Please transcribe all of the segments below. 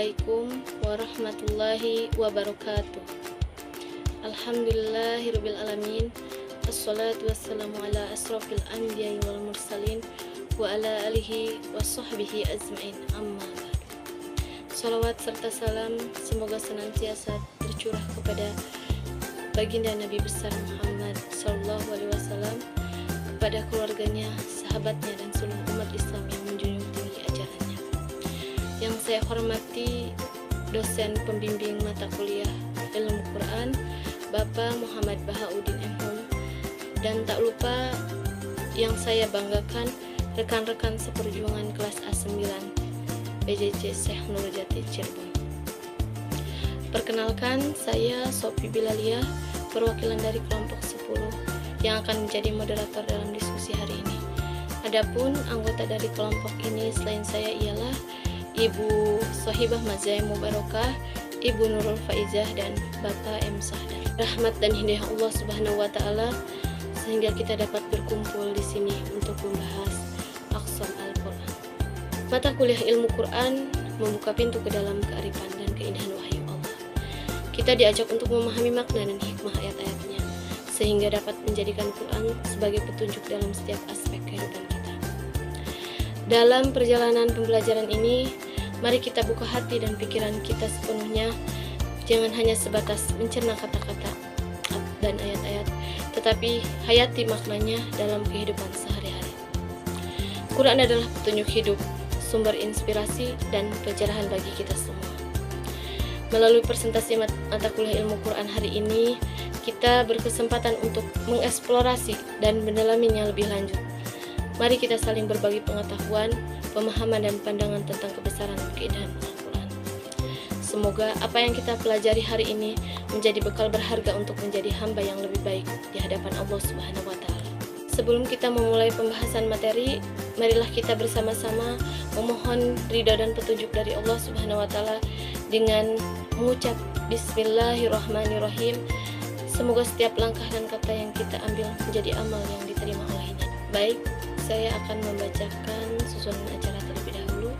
Assalamualaikum warahmatullahi wabarakatuh. Alhamdulillahirabbil alamin. Assalatu wassalamu ala asrofil anbiya'i wal mursalin wa ala alihi wa sahbihi ajma'in, amma ba'du. Salawat serta salam semoga senantiasa tercurah kepada baginda Nabi besar Muhammad sallallahu alaihi wasallam, kepada keluarganya, sahabatnya, dan seluruh umat Islam yang menjunjung tinggi ajarannya. Yang saya hormati dosen pembimbing mata kuliah Ilmu Quran Bapak Muhammad Bahauddin M.Hum, dan tak lupa yang saya banggakan rekan-rekan seperjuangan kelas A9 PJJ Syekh Nurjati Cirebon. Perkenalkan, saya Sophie Bilaliah, perwakilan dari kelompok 10 yang akan menjadi moderator dalam diskusi hari ini. Adapun anggota dari kelompok ini selain saya ialah Ibu Sohibah Mazai Mubarakah, Ibu Nurul Faizah, dan Bapak M. Sahdar. Rahmat dan hidayah Allah Subhanahu wa taala sehingga kita dapat berkumpul di sini untuk membahas Aqsam Al-Qur'an. Mata kuliah ilmu Quran membuka pintu ke dalam kearifan dan keindahan wahyu Allah. Kita diajak untuk memahami makna dan hikmah ayat-ayatnya sehingga dapat menjadikan Quran sebagai petunjuk dalam setiap aspek kehidupan kita. Dalam perjalanan pembelajaran ini, mari kita buka hati dan pikiran kita sepenuhnya. Jangan hanya sebatas mencerna kata-kata dan ayat-ayat, tetapi hayati maknanya dalam kehidupan sehari-hari. Quran adalah petunjuk hidup, sumber inspirasi dan pencerahan bagi kita semua. Melalui presentasi mata kuliah ilmu Quran hari ini, kita berkesempatan untuk mengeksplorasi dan mendalaminya lebih lanjut. Mari kita saling berbagi pengetahuan, pemahaman, dan pandangan tentang kebesaran dan keindahan Al-Quran. Semoga apa yang kita pelajari hari ini menjadi bekal berharga untuk menjadi hamba yang lebih baik di hadapan Allah Subhanahu wa taala. Sebelum kita memulai pembahasan materi, marilah kita bersama-sama memohon ridha dan petunjuk dari Allah Subhanahu wa taala dengan mengucap Bismillahirrahmanirrahim. Semoga setiap langkah dan kata yang kita ambil menjadi amal yang diterima olehnya. Baik, saya akan membacakan susunan acara terlebih dahulu.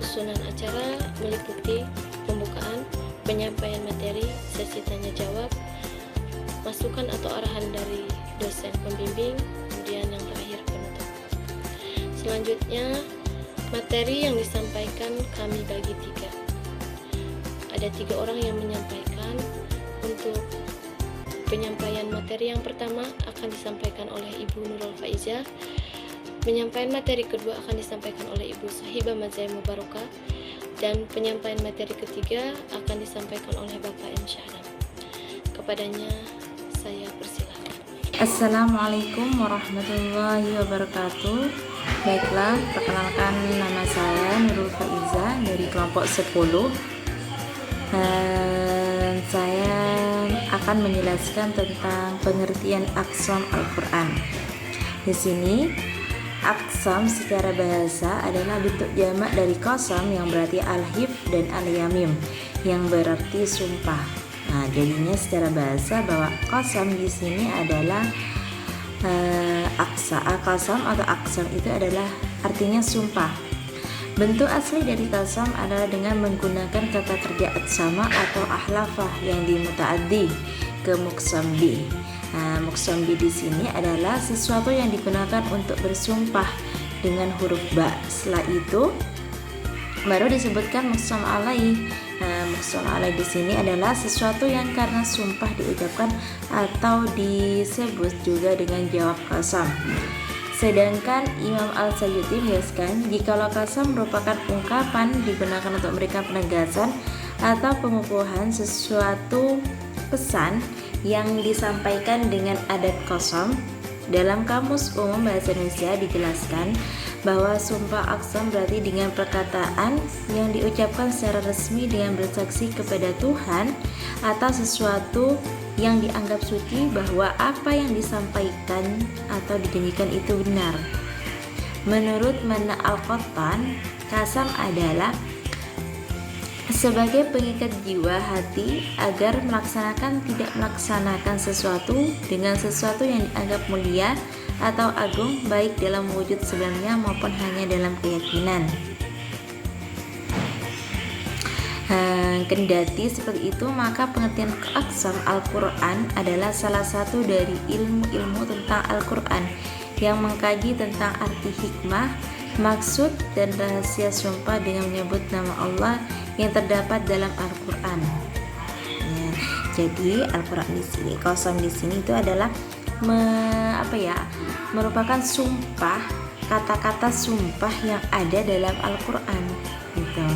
Susunan acara meliputi pembukaan, penyampaian materi, sesi tanya jawab, masukan atau arahan dari dosen pembimbing, kemudian yang terakhir penutup. Selanjutnya, materi yang disampaikan kami bagi 3. Ada 3 orang yang menyampaikan. Untuk penyampaian materi yang pertama akan disampaikan oleh Ibu Nurul Faizah. Penyampaian materi kedua akan disampaikan oleh Ibu Sohibah Mazai Mubarakah, dan penyampaian materi ketiga akan disampaikan oleh Bapak M. Sahdar. Kepadanya saya persilahkan. Assalamualaikum warahmatullahi wabarakatuh. Baiklah, perkenalkan, nama saya Nurul Faizah dari kelompok 10. Saya akan menjelaskan tentang pengertian Aqsam Al-Quran. Di sini Aqsam secara bahasa adalah bentuk jamak dari qasam yang berarti al-hif dan al-yamim yang berarti sumpah. Nah, jadinya secara bahasa bahwa qasam di sini adalah qasam atau aqsam itu adalah artinya sumpah. Bentuk asli dari qasam adalah dengan menggunakan kata kerja aqsama atau ahlafah yang dimutaaddi ke muqsambi. Nah, muqsambi di sini adalah sesuatu yang digunakan untuk bersumpah dengan huruf ba. Setelah itu baru disebutkan muqsam alaih. Nah, muqsam alaih di sini adalah sesuatu yang karena sumpah diucapkan atau disebut juga dengan jawab qasam. Sedangkan Imam Al-Sayyuti menjelaskan, jikalau qasam merupakan ungkapan digunakan untuk memberikan penegasan atau pengukuhan sesuatu pesan yang disampaikan dengan adat qasam. Dalam Kamus Umum Bahasa Indonesia dijelaskan bahwa sumpah aqsam berarti dengan perkataan yang diucapkan secara resmi dengan bersaksi kepada Tuhan atas sesuatu yang dianggap suci bahwa apa yang disampaikan atau dijanjikan itu benar. Menurut Mana Al-Qattan, qasam adalah sebagai pengikat jiwa hati agar tidak melaksanakan sesuatu dengan sesuatu yang dianggap mulia atau agung, baik dalam wujud sebenarnya maupun hanya dalam keyakinan. Kendati seperti itu, maka pengertian aqsam Al-Quran adalah salah satu dari ilmu-ilmu tentang Al-Quran yang mengkaji tentang arti hikmah, maksud, dan rahasia sumpah dengan menyebut nama Allah yang terdapat dalam Al-Quran. Ya, jadi Al-Quran di sini, qasam di sini itu adalah merupakan sumpah, kata-kata sumpah yang ada dalam Al-Quran gitu.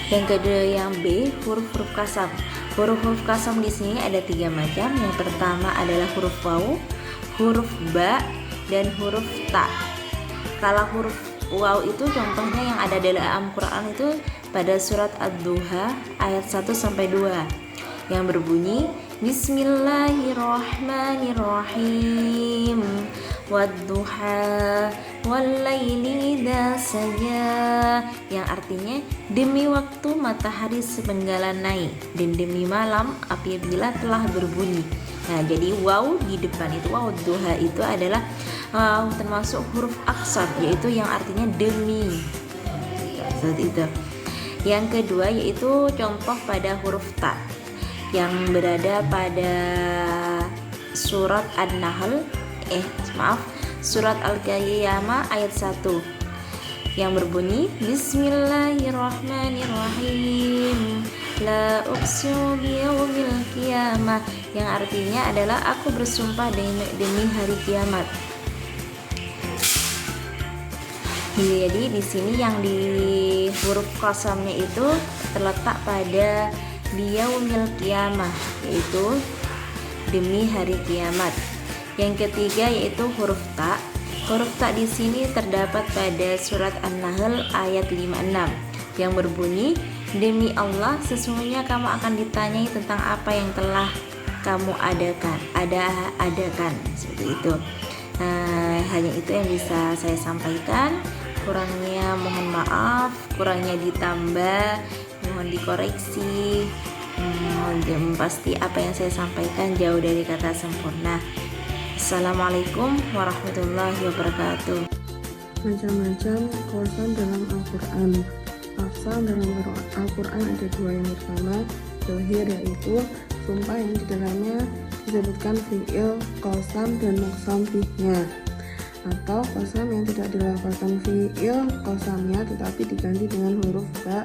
Yang kedua, yang B, huruf-huruf qasam. Huruf-huruf qasam di sini ada 3 macam. Yang pertama adalah huruf waw, huruf ba, dan huruf ta. Kalau huruf waw itu contohnya yang ada dalam Al-Quran itu pada surat Ad-Duha ayat 1 sampai 2 yang berbunyi Bismillahirrahmanirrahim Wadduha Wallaili idza saja, yang artinya demi waktu matahari sepenggalan naik dan demi malam apabila telah berbunyi. Nah, jadi waw di depan itu, waw duha itu adalah termasuk huruf aqsam, yaitu yang artinya demi. Seperti itu. Yang kedua yaitu contoh pada huruf ta yang berada pada surat An-Nahl, surat Al-Qiyamah ayat 1 yang berbunyi Bismillahirrahmanirrahim La uqsimu biyaumil qiyamah, yang artinya adalah aku bersumpah demi hari kiamat. Jadi di sini yang di huruf qasamnya itu terletak pada biyaumil qiyamah, yaitu demi hari kiamat. Yang ketiga yaitu huruf ta. Huruf ta di sini terdapat pada surat An-Nahl ayat 56 yang berbunyi demi Allah sesungguhnya kamu akan ditanyai tentang apa yang telah kamu adakan seperti itu. Hanya itu yang bisa saya sampaikan. Kurangnya mohon maaf, kurangnya ditambah, mohon dikoreksi. Pasti apa yang saya sampaikan jauh dari kata sempurna. Assalamualaikum warahmatullahi wabarakatuh. Macam-macam qasam dalam Al-Quran. Qasam dalam Al-Quran ada 2. Yang pertama zahir, yaitu sumpah yang di dalamnya disebutkan fi'il, qasam, dan muqsam bihnya, atau qasam yang tidak dilafazkan fi'il qasamnya tetapi diganti dengan huruf ba,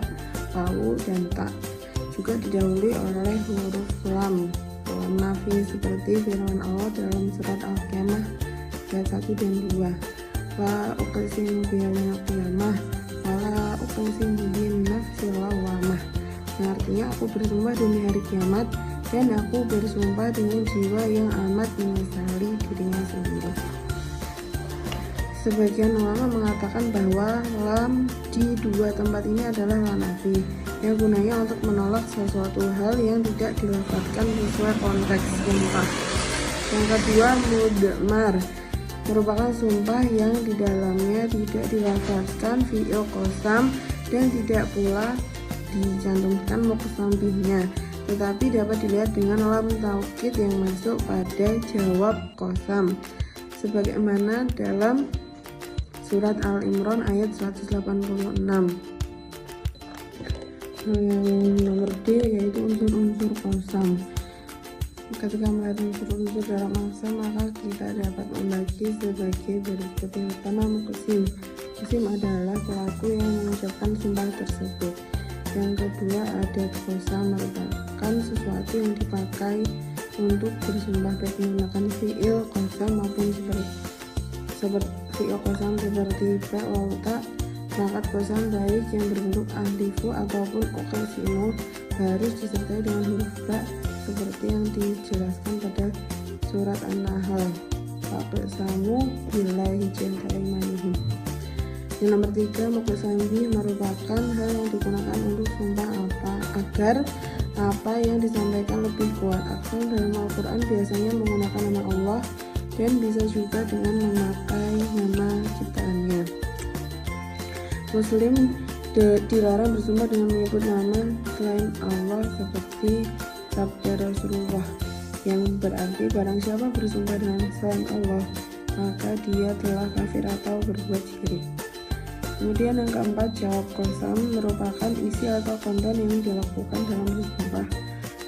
wawu, dan ta. Juga didahului oleh huruf lam nafi seperti firman Allah dalam surat Al-Qiyamah ayat 1 dan 2. La uqsimu biyaumil qiyamah wa la uqsimu bin nafsil lawwamah, yang artinya aku bersumpah demi hari kiamat dan aku bersumpah dengan jiwa yang amat menyesali dirinya sendiri. Sebagian ulama mengatakan bahwa lam di 2 tempat ini adalah lam nafi yang gunanya untuk menolak sesuatu hal yang tidak dilafazkan sesuai konteks sumpah. Yang kedua mudmar, merupakan sumpah yang di dalamnya tidak dilafazkan fi'il qasam dan tidak pula dicantumkan muqsam bihnya, tetapi dapat dilihat dengan lam taukid yang masuk pada jawab qasam, sebagaimana dalam surat Al-Imran ayat 186. Yang nomor D yaitu unsur-unsur qasam. Ketika melihat unsur-unsur dalam qasam, maka kita dapat membagi sebagai berikut. Yang pertama muqsim. Muqsim adalah pelaku yang mengucapkan sumpah tersebut. Yang kedua adat qasam, merupakan sesuatu yang dipakai untuk bersumpah baik menggunakan fi'il qasam maupun seperti fi'il qasam seperti ba, waw, ta. Perangkat qasam baik yang berbentuk ahlifu ataupun uqsimu harus disertai dengan huruf ba seperti yang dijelaskan pada surat An-Nahl. Faqsamu billahi jahda aimanihim. Yang nomor 3 muqsam bih merupakan hal yang digunakan untuk sumpah agar apa yang disampaikan lebih kuat. Aqsam dalam Al-Quran biasanya menggunakan nama Allah dan bisa juga dengan memakai nama ciptaannya. Muslim dilarang bersumpah dengan menyebut nama selain Allah seperti sabda Rasulullah yang berarti barang siapa bersumpah dengan selain Allah maka dia telah kafir atau berbuat syirik. Kemudian yang keempat, jawab qasam merupakan isi atau konten yang dilakukan dalam sumpah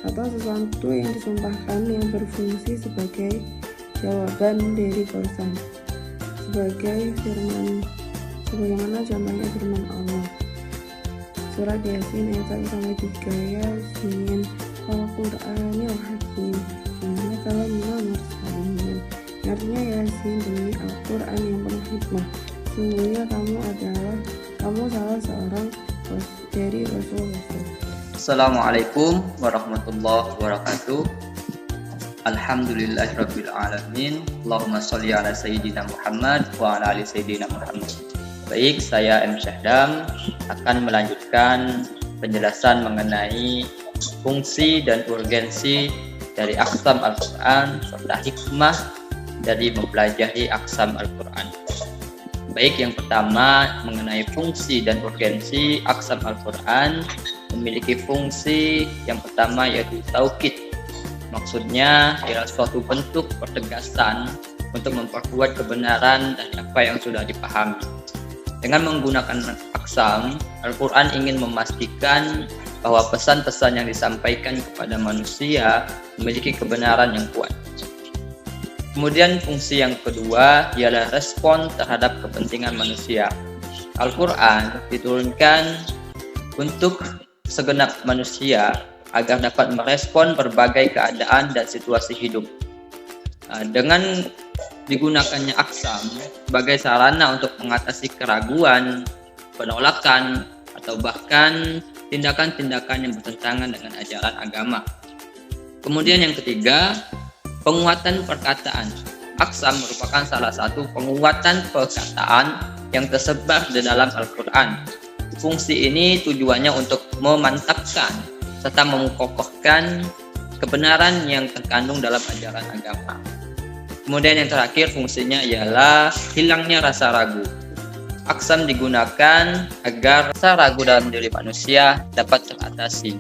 atau sesuatu yang disumpahkan yang berfungsi sebagai jawaban dari qasam. Sebagaimana contohnya firman Allah surat Yasin ayat 1-3, Yasin wal Qur'anil Hakim innaka laminal mursalin. Artinya Yasin demi Al-Quran yang penuh hikmah, sungguhnya kamu salah seorang dari Rasul-Rasul. Assalamualaikum warahmatullahi wabarakatuh. Alhamdulillahirabbil alamin. Allahumma sholli ala sayyidina Muhammad wa ala ali sayyidina Muhammad. Baik, saya M. Syahdam akan melanjutkan penjelasan mengenai fungsi dan urgensi dari aqsam Al-Quran serta hikmah dari mempelajari aqsam Al-Quran. Baik, yang pertama mengenai fungsi dan urgensi aqsam Al-Quran memiliki fungsi yang pertama yaitu taukid. Maksudnya ialah suatu bentuk pertegasan untuk memperkuat kebenaran dari apa yang sudah dipahami. Dengan menggunakan aqsam, Al-Quran ingin memastikan bahwa pesan-pesan yang disampaikan kepada manusia memiliki kebenaran yang kuat. Kemudian fungsi yang kedua ialah respon terhadap kepentingan manusia. Al-Quran diturunkan untuk segenap manusia agar dapat merespon berbagai keadaan dan situasi hidup. Dengan digunakannya aqsam sebagai sarana untuk mengatasi keraguan, penolakan, atau bahkan tindakan-tindakan yang bertentangan dengan ajaran agama. Kemudian yang ketiga, penguatan perkataan. Aqsam merupakan salah satu penguatan perkataan yang tersebar di dalam Al-Quran. Fungsi ini tujuannya untuk memantapkan serta mengokohkan kebenaran yang terkandung dalam ajaran agama. Kemudian yang terakhir fungsinya ialah hilangnya rasa ragu. Aqsam digunakan agar rasa ragu dalam diri manusia dapat teratasi.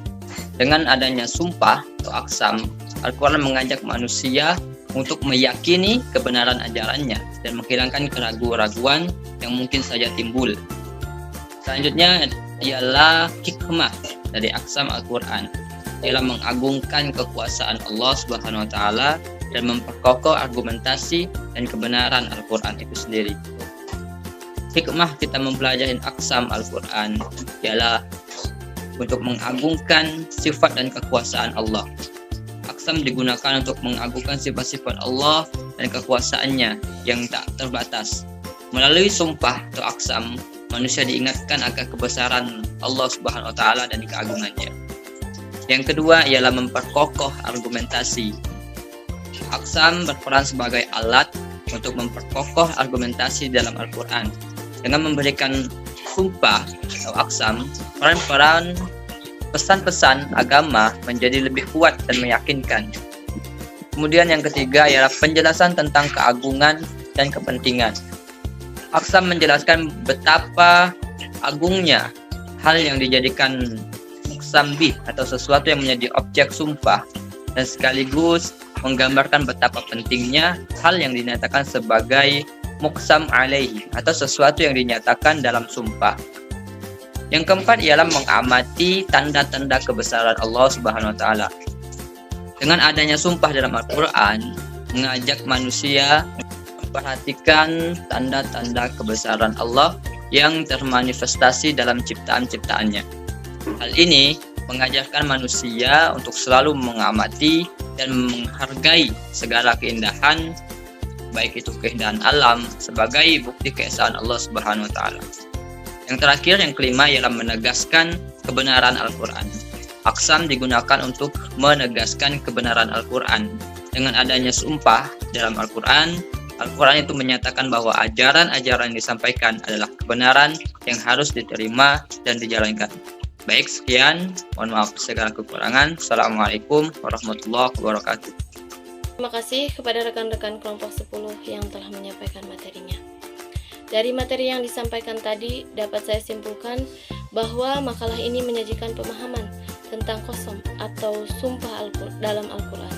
Dengan adanya sumpah atau aqsam, Al-Quran mengajak manusia untuk meyakini kebenaran ajarannya dan menghilangkan keraguan-raguan yang mungkin saja timbul. Selanjutnya ialah hikmah dari aqsam Al-Quran, ialah mengagungkan kekuasaan Allah Subhanahu wa taala dan memperkokoh argumentasi dan kebenaran Al-Quran itu sendiri. Hikmah kita mempelajari aqsam Al-Quran ialah untuk mengagungkan sifat dan kekuasaan Allah. Aqsam digunakan untuk mengagungkan sifat-sifat Allah dan kekuasaannya yang tak terbatas. Melalui sumpah atau aqsam, manusia diingatkan akan kebesaran Allah Subhanahu wa taala dan keagungannya. Yang kedua ialah memperkokoh argumentasi. Aqsam berperan sebagai alat untuk memperkokoh argumentasi dalam Al-Quran. Dengan memberikan sumpah atau aqsam, peran-peran pesan-pesan agama menjadi lebih kuat dan meyakinkan. Kemudian yang ketiga ialah penjelasan tentang keagungan dan kepentingan. Aqsam menjelaskan betapa agungnya hal yang dijadikan muqsam bih atau sesuatu yang menjadi objek sumpah, dan sekaligus menggambarkan betapa pentingnya hal yang dinyatakan sebagai muqsam alaihi atau sesuatu yang dinyatakan dalam sumpah. Yang keempat ialah mengamati tanda-tanda kebesaran Allah Subhanahu wa taala. Dengan adanya sumpah dalam Al-Quran, mengajak manusia memperhatikan tanda-tanda kebesaran Allah yang termanifestasi dalam ciptaan-ciptaannya. Hal ini mengajarkan manusia untuk selalu mengamati dan menghargai segala keindahan, baik itu keindahan alam, sebagai bukti keesaan Allah Subhanahu wa taala. Yang terakhir, yang kelima, ialah menegaskan kebenaran Al-Quran. Aqsam digunakan untuk menegaskan kebenaran Al-Quran. Dengan adanya sumpah dalam Al-Quran, Al-Quran itu menyatakan bahwa ajaran-ajaran yang disampaikan adalah kebenaran yang harus diterima dan dijalankan. Baik, sekian. Mohon maaf segala kekurangan. Assalamualaikum warahmatullahi wabarakatuh. Terima kasih kepada rekan-rekan kelompok 10 yang telah menyampaikan materinya. Dari materi yang disampaikan tadi, dapat saya simpulkan bahwa makalah ini menyajikan pemahaman tentang qasam atau sumpah dalam Al-Quran.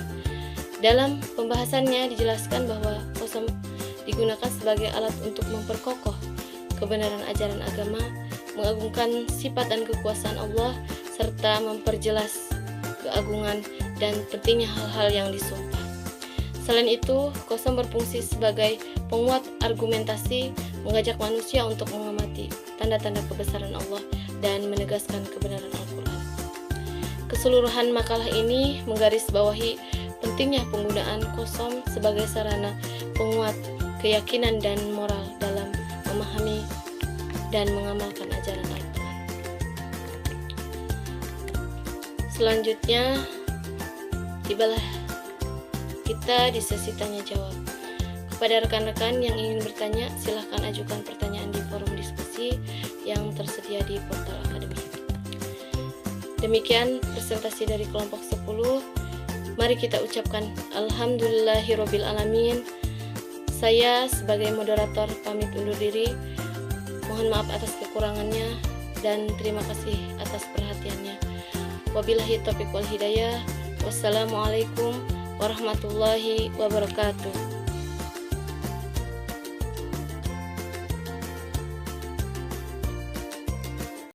Dalam pembahasannya dijelaskan bahwa qasam digunakan sebagai alat untuk memperkokoh kebenaran ajaran agama, mengagungkan sifat dan kekuasaan Allah, serta memperjelas keagungan dan pentingnya hal-hal yang disumpah. Selain itu, Qassam berfungsi sebagai penguat argumentasi, mengajak manusia untuk mengamati tanda-tanda kebesaran Allah dan menegaskan kebenaran Al-Quran. Keseluruhan makalah ini menggarisbawahi pentingnya penggunaan Qassam sebagai sarana penguat keyakinan dan moral dalam memahami dan mengamalkan ajaran Al-Quran. Selanjutnya, tibalah kita di sesi tanya jawab. Kepada rekan-rekan yang ingin bertanya, silahkan ajukan pertanyaan di forum diskusi yang tersedia di portal akademi. Demikian presentasi dari kelompok 10. Mari kita ucapkan Alhamdulillahirabbil alamin. Saya sebagai moderator pamit undur diri. Mohon maaf atas kekurangannya dan terima kasih atas perhatiannya. Wabillahi taufiq wal hidayah. Wassalamualaikum warahmatullahi wabarakatuh.